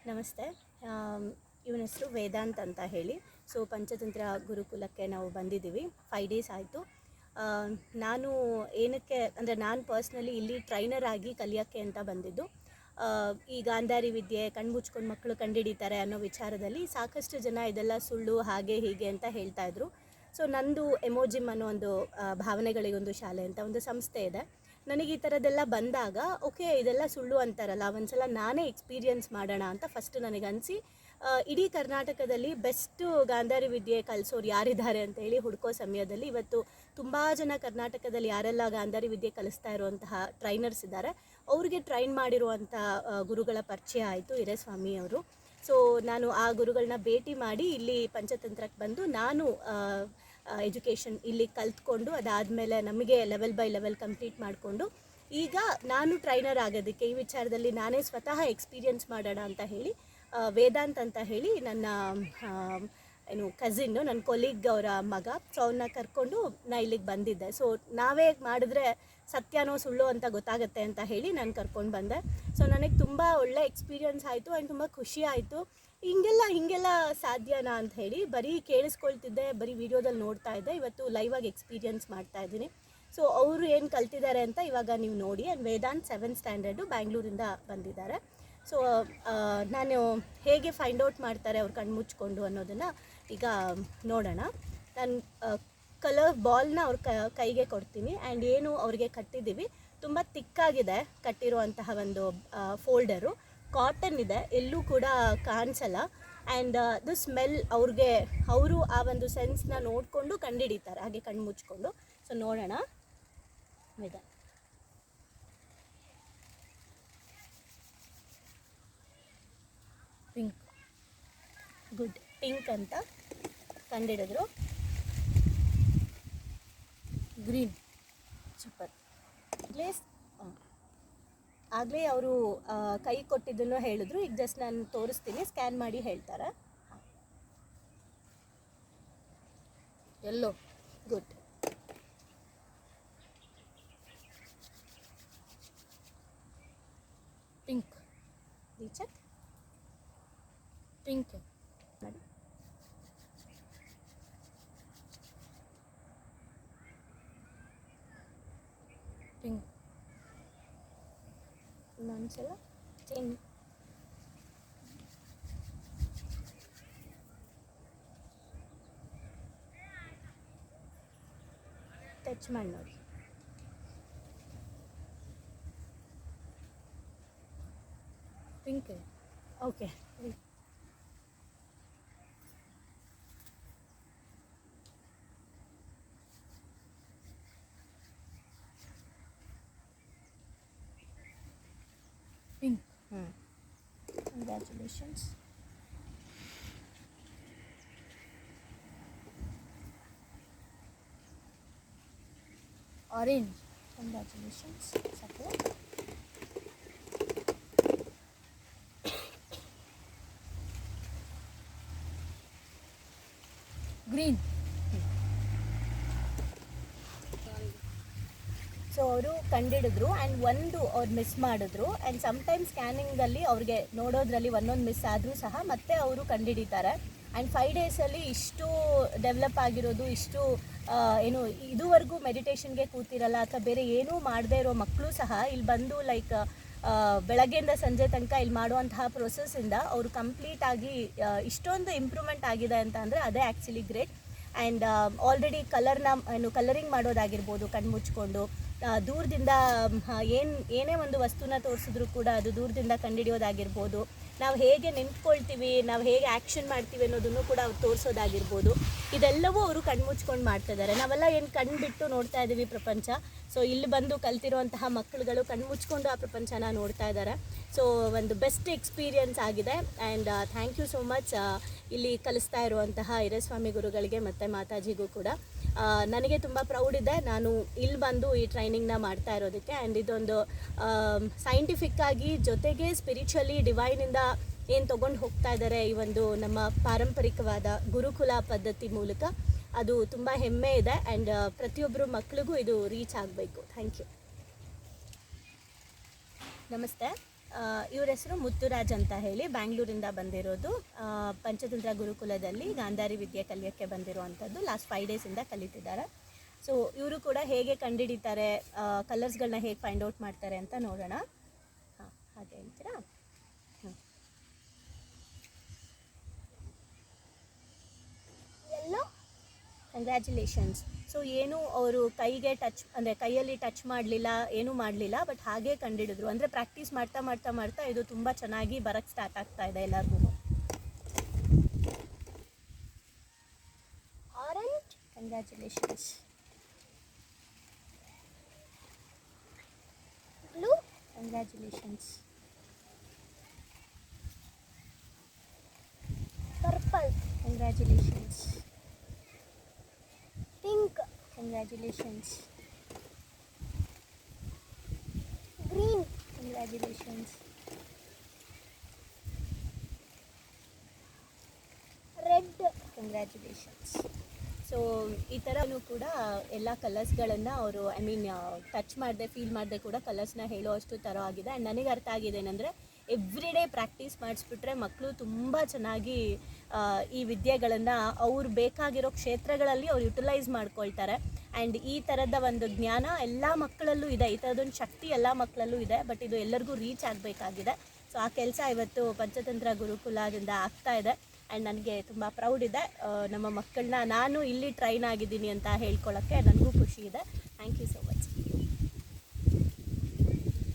ನಮಸ್ತೆ. ಇವನ ಹೆಸರು ವೇದಾಂತ್ ಅಂತ ಹೇಳಿ. ಸೊ ಪಂಚತಂತ್ರ ಗುರುಕುಲಕ್ಕೆ ನಾವು ಬಂದಿದ್ದೀವಿ. 5 ಡೇಸ್ ಆಯಿತು. ನಾನು ಏನಕ್ಕೆ ಅಂದರೆ ನಾನು ಪರ್ಸ್ನಲಿ ಇಲ್ಲಿ ಟ್ರೈನರ್ ಆಗಿ ಕಲಿಯೋಕ್ಕೆ ಅಂತ ಬಂದಿದ್ದು. ಈ ಗಾಂಧಾರಿ ವಿದ್ಯೆ ಕಣ್ಮುಚ್ಕೊಂಡು ಮಕ್ಕಳು ಕಂಡುಹಿಡಿತಾರೆ ಅನ್ನೋ ವಿಚಾರದಲ್ಲಿ ಸಾಕಷ್ಟು ಜನ ಇದೆಲ್ಲ ಸುಳ್ಳು ಹಾಗೆ ಹೀಗೆ ಅಂತ ಹೇಳ್ತಾಯಿದ್ರು. ಸೊ ನಂದು ಎಮೋಜಿಮ್ ಅನ್ನೋ ಒಂದು ಭಾವನೆಗಳಿಗೊಂದು ಶಾಲೆ ಅಂತ ಒಂದು ಸಂಸ್ಥೆ ಇದೆ. ನನಗೆ ಈ ಥರದ್ದೆಲ್ಲ ಬಂದಾಗ ಓಕೆ ಇದೆಲ್ಲ ಸುಳ್ಳು ಅಂತಾರಲ್ಲ, ಒಂದ್ಸಲ ನಾನೇ ಎಕ್ಸ್ಪೀರಿಯನ್ಸ್ ಮಾಡೋಣ ಅಂತ ಫಸ್ಟ್ ನನಗೆ ಅನಿಸಿ ಇಡೀ ಕರ್ನಾಟಕದಲ್ಲಿ ಬೆಸ್ಟು ಗಾಂಧಾರಿ ವಿದ್ಯೆ ಕಲಿಸೋರು ಯಾರಿದ್ದಾರೆ ಅಂತ ಹೇಳಿ ಹುಡುಕೋ ಸಮಯದಲ್ಲಿ ಇವತ್ತು ತುಂಬ ಜನ ಕರ್ನಾಟಕದಲ್ಲಿ ಯಾರೆಲ್ಲ ಗಾಂಧಾರಿ ವಿದ್ಯೆ ಕಲಿಸ್ತಾ ಇರುವಂತಹ ಟ್ರೈನರ್ಸ್ ಇದ್ದಾರೆ, ಅವ್ರಿಗೆ ಟ್ರೈನ್ ಮಾಡಿರುವಂಥ ಗುರುಗಳ ಪರಿಚಯ ಆಯಿತು ಹಿರೇಸ್ವಾಮಿ ಅವರು. ಸೊ ನಾನು ಆ ಗುರುಗಳನ್ನ ಭೇಟಿ ಮಾಡಿ ಇಲ್ಲಿ ಪಂಚತಂತ್ರಕ್ಕೆ ಬಂದು ನಾನು ಎಜುಕೇಷನ್ ಇಲ್ಲಿ ಕಲ್ತ್ಕೊಂಡು ಅದಾದಮೇಲೆ ನಮಗೆ ಲೆವೆಲ್ ಬೈ ಲೆವೆಲ್ ಕಂಪ್ಲೀಟ್ ಮಾಡಿಕೊಂಡು ಈಗ ನಾನು ಟ್ರೈನರ್ ಆಗೋದಕ್ಕೆ ಈ ವಿಚಾರದಲ್ಲಿ ನಾನೇ ಸ್ವತಃ ಎಕ್ಸ್ಪೀರಿಯನ್ಸ್ ಮಾಡೋಣ ಅಂತ ಹೇಳಿ ವೇದಾಂತ್ ಅಂತ ಹೇಳಿ ನನ್ನ ಕಸಿನ್ನು, ನನ್ನ ಕೊಲೀಗ್ ಅವರ ಮಗ. ಸೊ ಅವನ್ನ ಕರ್ಕೊಂಡು ನಾ ಇಲ್ಲಿಗೆ ಬಂದಿದ್ದೆ. ಸೊ ನಾವೇ ಮಾಡಿದ್ರೆ ಸತ್ಯನೋ ಸುಳ್ಳು ಅಂತ ಗೊತ್ತಾಗುತ್ತೆ ಅಂತ ಹೇಳಿ ನಾನು ಕರ್ಕೊಂಡು ಬಂದೆ. ಸೊ ನನಗೆ ತುಂಬ ಒಳ್ಳೆ ಎಕ್ಸ್ಪೀರಿಯನ್ಸ್ ಆಯಿತು ಆ್ಯಂಡ್ ತುಂಬ ಖುಷಿ ಆಯಿತು. ಹೀಗೆಲ್ಲ ಸಾಧ್ಯನಾ ಅಂತ ಹೇಳಿ ಬರೀ ಕೇಳಿಸ್ಕೊಳ್ತಿದ್ದೆ, ಬರೀ ವಿಡಿಯೋದಲ್ಲಿ ನೋಡ್ತಾ ಇದ್ದೆ. ಇವತ್ತು ಲೈವಾಗಿ ಎಕ್ಸ್ಪೀರಿಯನ್ಸ್ ಮಾಡ್ತಾ ಇದ್ದೀನಿ. ಸೊ ಅವರು ಏನು ಕಲ್ತಿದ್ದಾರೆ ಅಂತ ಇವಾಗ ನೀವು ನೋಡಿ. ಆ್ಯಂಡ್ ವೇದಾಂತ್ 7th ಸ್ಟ್ಯಾಂಡರ್ಡು ಬ್ಯಾಂಗ್ಳೂರಿಂದ ಬಂದಿದ್ದಾರೆ. ಸೊ ನಾನು ಹೇಗೆ ಫೈಂಡ್ ಔಟ್ ಮಾಡ್ತಾರೆ ಅವ್ರು ಕಣ್ಣು ಮುಚ್ಕೊಂಡು ಅನ್ನೋದನ್ನು ಈಗ ನೋಡೋಣ. ನಾನು ಕಲರ್ ಬಾಲ್ನ ಅವ್ರ ಕೈಗೆ ಕೊಡ್ತೀನಿ ಆ್ಯಂಡ್ ಏನು ಅವ್ರಿಗೆ ಕಟ್ಟಿದ್ದೀವಿ ತುಂಬ ತಿಕ್ಕಾಗಿದೆ ಕಟ್ಟಿರುವಂತಹ ಒಂದು ಫೋಲ್ಡರು, ಕಾಟನ್ ಇದೆ, ಎಲ್ಲೂ ಕೂಡ ಕಾಣಿಸಲ್ಲ. ಆ್ಯಂಡ್ ದ ಸ್ಮೆಲ್ ಅವರು ಆ ಒಂದು ಸೆನ್ಸ್ನ ನೋಡಿಕೊಂಡು ಕಂಡುಹಿಡಿತಾರೆ ಹಾಗೆ ಕಣ್ಣು ಮುಚ್ಕೊಂಡು. ಸೊ ನೋಡೋಣ. ಇದೆ ಪಿಂಕ್, ಗುಡ್, ಪಿಂಕ್ ಅಂತ ಕಂಡುಹಿಡಿದ್ರು. Green, super. ಗ್ಲೇಸ್ ಆಗಲೇ ಅವರು ಕೈ ಕೊಟ್ಟಿದ್ದನ್ನು ಹೇಳಿದ್ರು. ಈಗ ಜಸ್ಟ್ ನಾನು ತೋರಿಸ್ತೀನಿ, ಸ್ಕ್ಯಾನ್ ಮಾಡಿ ಹೇಳ್ತಾರೆ. ಎಲ್ಲೋ, ಗುಡ್. ಪಿಂಕ್, ರೀಚಕ್, ಪಿಂಕ್ ನೋಡಿ. ಪಿಂಕ್ ಇನ್ನೊಂದ್ಸಲ ಚೇಂಜ್. ಟಚ್ ಮಾಡಿ ನೋಡಿ. Pink, okay. Pink, congratulations. Orange, congratulations. ಸಕ್ಕರೆ. ಗ್ರೀನ್. ಸೊ ಅವರು ಕಂಡಿಡಿದ್ರು ಆ್ಯಂಡ್ ಒಂದು ಅವ್ರು ಮಿಸ್ ಮಾಡಿದ್ರು. ಆ್ಯಂಡ್ ಸಮ್ಟೈಮ್ ಸ್ಕ್ಯಾನಿಂಗಲ್ಲಿ ಅವ್ರಿಗೆ ನೋಡೋದ್ರಲ್ಲಿ ಒಂದೊಂದು ಮಿಸ್ ಆದರೂ ಸಹ ಮತ್ತೆ ಅವರು ಕಂಡುಹಿಡಿತಾರೆ. ಆ್ಯಂಡ್ 5 ಡೇಸಲ್ಲಿ ಇಷ್ಟು ಡೆವಲಪ್ ಆಗಿರೋದು, ಇಷ್ಟು ಏನು ಇದುವರೆಗೂ ಮೆಡಿಟೇಷನ್ಗೆ ಕೂತಿರಲ್ಲ ಅಥವಾ ಬೇರೆ ಏನೂ ಮಾಡದೇ ಇರೋ ಮಕ್ಕಳು ಸಹ ಇಲ್ಲಿ ಬಂದು ಲೈಕ್ ಬೆಳಗ್ಗೆಯಿಂದ ಸಂಜೆ ತನಕ ಇಲ್ಲಿ ಮಾಡುವಂತಹ ಪ್ರೊಸೆಸ್ಸಿಂದ ಅವರು ಕಂಪ್ಲೀಟಾಗಿ ಇಷ್ಟೊಂದು ಇಂಪ್ರೂವ್ಮೆಂಟ್ ಆಗಿದೆ ಅಂತ ಅಂದರೆ ಅದೇ actually great. And already colouring ಮಾಡೋದಾಗಿರ್ಬೋದು, ಕಣ್ಣು ಮುಚ್ಕೊಂಡು ದೂರದಿಂದ ಏನೇ ಒಂದು ವಸ್ತುನ ತೋರಿಸಿದ್ರು ಕೂಡ ಅದು ದೂರದಿಂದ ಕಂಡುಹಿಡಿಯೋದಾಗಿರ್ಬೋದು, ನಾವು ಹೇಗೆ ನಿಂತ್ಕೊಳ್ತೀವಿ, ನಾವು ಹೇಗೆ ಆ್ಯಕ್ಷನ್ ಮಾಡ್ತೀವಿ ಅನ್ನೋದನ್ನು ಕೂಡ ಅವ್ರು ತೋರಿಸೋದಾಗಿರ್ಬೋದು, ಇದೆಲ್ಲವೂ ಅವರು ಕಣ್ಣು ಮುಚ್ಕೊಂಡು ಮಾಡ್ತಿದ್ದಾರೆ. ನಾವೆಲ್ಲ ಏನು ಕಣ್ಣು ಬಿಟ್ಟು ನೋಡ್ತಾ ಇದ್ದೀವಿ ಪ್ರಪಂಚ. ಸೊ ಇಲ್ಲಿ ಬಂದು ಕಲ್ತಿರುವಂತಹ ಮಕ್ಕಳುಗಳು ಕಣ್ಣು ಮುಚ್ಕೊಂಡು ಆ ಪ್ರಪಂಚನ ನೋಡ್ತಾ ಇದ್ದಾರೆ. ಸೊ ಒಂದು ಬೆಸ್ಟ್ ಎಕ್ಸ್ಪೀರಿಯನ್ಸ್ ಆಗಿದೆ. And thank you so much ಇಲ್ಲಿ ಕಲಿಸ್ತಾ ಇರುವಂತಹ ಹಿರೇಸ್ವಾಮಿ ಗುರುಗಳಿಗೆ ಮತ್ತು ಮಾತಾಜಿಗೂ ಕೂಡ. ನನಗೆ ತುಂಬ ಪ್ರೌಡ್ ಇದೆ ನಾನು ಇಲ್ಲಿ ಬಂದು ಈ ಟ್ರೈನಿಂಗ್ನ ಮಾಡ್ತಾ ಇರೋದಕ್ಕೆ. ಆ್ಯಂಡ್ ಇದೊಂದು ಸೈಂಟಿಫಿಕ್ಕಾಗಿ ಜೊತೆಗೆ ಸ್ಪಿರಿಚುವಲಿ ಡಿವೈನಿಂದ ಏನು ತೊಗೊಂಡು ಹೋಗ್ತಾ ಇದ್ದಾರೆ ಈ ಒಂದು ನಮ್ಮ ಪಾರಂಪರಿಕವಾದ ಗುರುಕುಲ ಪದ್ಧತಿ ಮೂಲಕ, ಅದು ತುಂಬ ಹೆಮ್ಮೆ ಇದೆ. ಆ್ಯಂಡ್ ಪ್ರತಿಯೊಬ್ಬರು ಮಕ್ಕಳಿಗೂ ಇದು ರೀಚ್ ಆಗಬೇಕು. Thank you. ನಮಸ್ತೆ. ಇವ್ರ ಹೆಸರು ಮುತ್ತುರಾಜ್ ಅಂತ ಹೇಳಿ ಬ್ಯಾಂಗ್ಳೂರಿಂದ ಬಂದಿರೋದು. ಪಂಚತಂತ್ರ ಗುರುಕುಲದಲ್ಲಿ ಗಾಂಧಾರಿ ವಿದ್ಯೆ ಕಲಿಯೋಕ್ಕೆ ಬಂದಿರುವಂಥದ್ದು. ಲಾಸ್ಟ್ 5 ಡೇಸಿಂದ ಕಲಿತಿದ್ದಾರೆ. ಸೊ ಇವರು ಕೂಡ ಹೇಗೆ ಕಂಡುಹಿಡಿತಾರೆ, ಕಲರ್ಸ್ಗಳನ್ನ ಹೇಗೆ ಫೈಂಡ್ ಔಟ್ ಮಾಡ್ತಾರೆ ಅಂತ ನೋಡೋಣ. ಹಾಂ, ಹಾಗೆ ಹೇಳ್ತೀರಾ? ಎಲ್ಲೋ ಕಂಗ್ರ್ಯಾಚುಲೇಷನ್ಸ್. ಸೊ ಏನು ಅವರು ಕೈಗೆ ಟಚ್ ಅಂದರೆ ಕೈಯಲ್ಲಿ ಟಚ್ ಮಾಡಲಿಲ್ಲ, ಏನೂ ಮಾಡಲಿಲ್ಲ, ಬಟ್ ಹಾಗೆ ಕಂಡುಹಿಡಿದ್ರು. ಅಂದರೆ ಪ್ರಾಕ್ಟೀಸ್ ಮಾಡ್ತಾ ಮಾಡ್ತಾ ಮಾಡ್ತಾ ಇದು ತುಂಬ ಚೆನ್ನಾಗಿ ಬರೋಕ್ಕೆ ಸ್ಟಾರ್ಟ್ ಆಗ್ತಾ ಇದೆ ಎಲ್ಲರಿಗೂ. Orange, congratulations. Blue, congratulations. Purple, congratulations. Pink, congratulations. Green, congratulations. Red, congratulations. So ಈ ಥರನೂ ಕೂಡ ಎಲ್ಲ ಕಲರ್ಸ್ಗಳನ್ನು ಅವರು ಟಚ್ ಮಾಡದೆ ಫೀಲ್ ಮಾಡದೆ ಕೂಡ ಕಲರ್ಸ್ನ ಹೇಳೋ ಅಷ್ಟು ಥರ ಆಗಿದೆ. ಆ್ಯಂಡ್ ನನಗೆ ಅರ್ಥ ಆಗಿದೆ ಏನಂದರೆ, ಎವ್ರಿ ಡೇ ಪ್ರಾಕ್ಟೀಸ್ ಮಾಡಿಸ್ಬಿಟ್ರೆ ಮಕ್ಕಳು ತುಂಬ ಚೆನ್ನಾಗಿ ಈ ವಿದ್ಯೆಗಳನ್ನು ಅವ್ರು ಬೇಕಾಗಿರೋ ಕ್ಷೇತ್ರಗಳಲ್ಲಿ ಅವ್ರು ಯುಟಿಲೈಸ್ ಮಾಡ್ಕೊಳ್ತಾರೆ. ಆ್ಯಂಡ್ ಈ ಥರದ ಒಂದು ಜ್ಞಾನ ಎಲ್ಲ ಮಕ್ಕಳಲ್ಲೂ ಇದೆ, ಈ ಥರದೊಂದು ಶಕ್ತಿ ಎಲ್ಲ ಮಕ್ಕಳಲ್ಲೂ ಇದೆ. ಬಟ್ ಇದು ಎಲ್ಲರಿಗೂ ರೀಚ್ ಆಗಬೇಕಾಗಿದೆ. ಸೊ ಆ ಕೆಲಸ ಇವತ್ತು ಪಂಚತಂತ್ರ ಗುರುಕುಲದಿಂದ ಆಗ್ತಾ ಇದೆ. ಆ್ಯಂಡ್ ನನಗೆ ತುಂಬ ಪ್ರೌಡ್ ಇದೆ. ನಮ್ಮ ಮಕ್ಕಳನ್ನ ನಾನು ಇಲ್ಲಿ ಟ್ರೈನ್ ಆಗಿದ್ದೀನಿ ಅಂತ ಹೇಳ್ಕೊಳ್ಳೋಕ್ಕೆ ನನಗೂ ಖುಷಿ ಇದೆ. Thank you so much.